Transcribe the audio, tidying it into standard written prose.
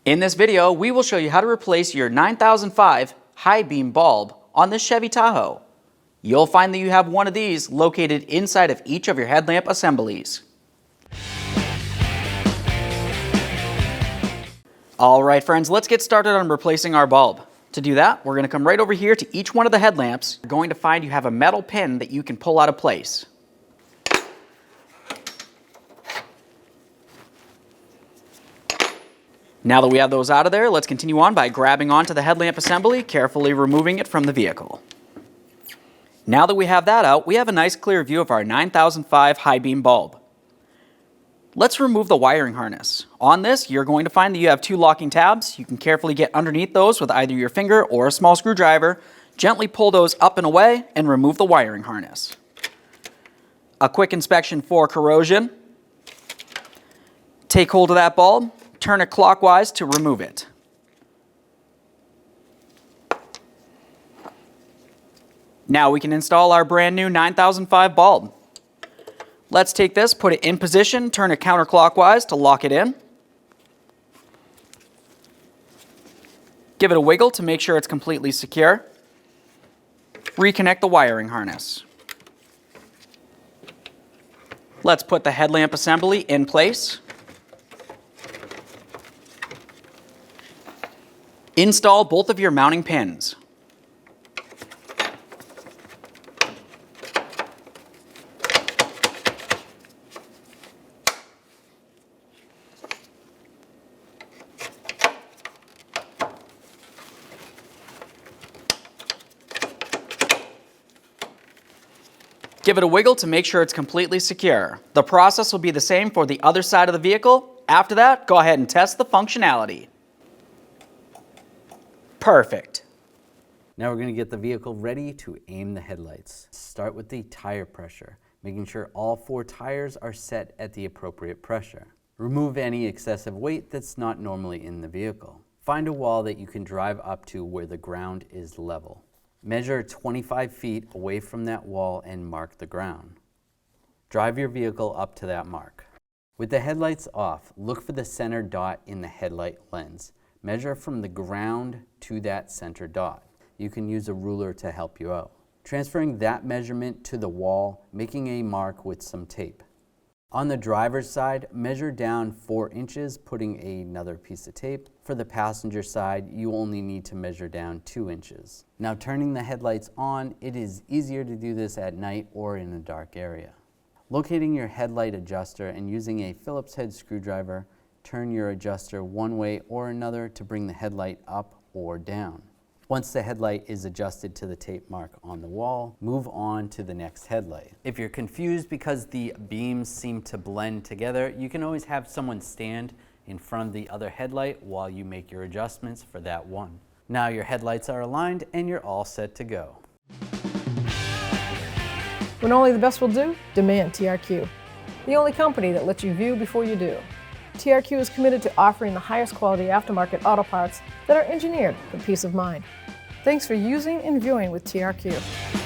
In this video, we will show you how to replace your 9005 high beam bulb on this Chevy Tahoe. You'll find that you have one of these located inside of each of your headlamp assemblies. Alright friends, let's get started on replacing our bulb. To do that, we're going to come right over here to each one of the headlamps. You're going to find you have a metal pin that you can pull out of place. Now that we have those out of there, let's continue on by grabbing onto the headlamp assembly, carefully removing it from the vehicle. Now that we have that out, we have a nice clear view of our 9005 high beam bulb. Let's remove the wiring harness. On this, you're going to find that you have two locking tabs. You can carefully get underneath those with either your finger or a small screwdriver. Gently pull those up and away and remove the wiring harness. A quick inspection for corrosion. Take hold of that bulb, turn it clockwise to remove it. Now we can install our brand new 9005 bulb. Let's take this, put it in position, turn it counterclockwise to lock it in. Give it a wiggle to make sure it's completely secure. Reconnect the wiring harness. Let's put the headlamp assembly in place. Install both of your mounting pins. Give it a wiggle to make sure it's completely secure. The process will be the same for the other side of the vehicle. After that, go ahead and test the functionality. Perfect. Now we're going to get the vehicle ready to aim the headlights. Start with the tire pressure, making sure all 4 tires are set at the appropriate pressure. Remove any excessive weight that's not normally in the vehicle. Find a wall that you can drive up to where the ground is level. Measure 25 feet away from that wall and mark the ground. Drive your vehicle up to that mark. With the headlights off, look for the center dot in the headlight lens. Measure from the ground to that center dot. You can use a ruler to help you out. Transferring that measurement to the wall, making a mark with some tape. On the driver's side, measure down 4 inches, putting another piece of tape. For the passenger side, you only need to measure down 2 inches. Now turning the headlights on, it is easier to do this at night or in a dark area. Locating your headlight adjuster and using a Phillips head screwdriver, turn your adjuster one way or another to bring the headlight up or down. Once the headlight is adjusted to the tape mark on the wall, move on to the next headlight. If you're confused because the beams seem to blend together, you can always have someone stand in front of the other headlight while you make your adjustments for that one. Now your headlights are aligned and you're all set to go. When only the best will do, demand TRQ. The only company that lets you view before you do. TRQ is committed to offering the highest quality aftermarket auto parts that are engineered for peace of mind. Thanks for using and viewing with TRQ.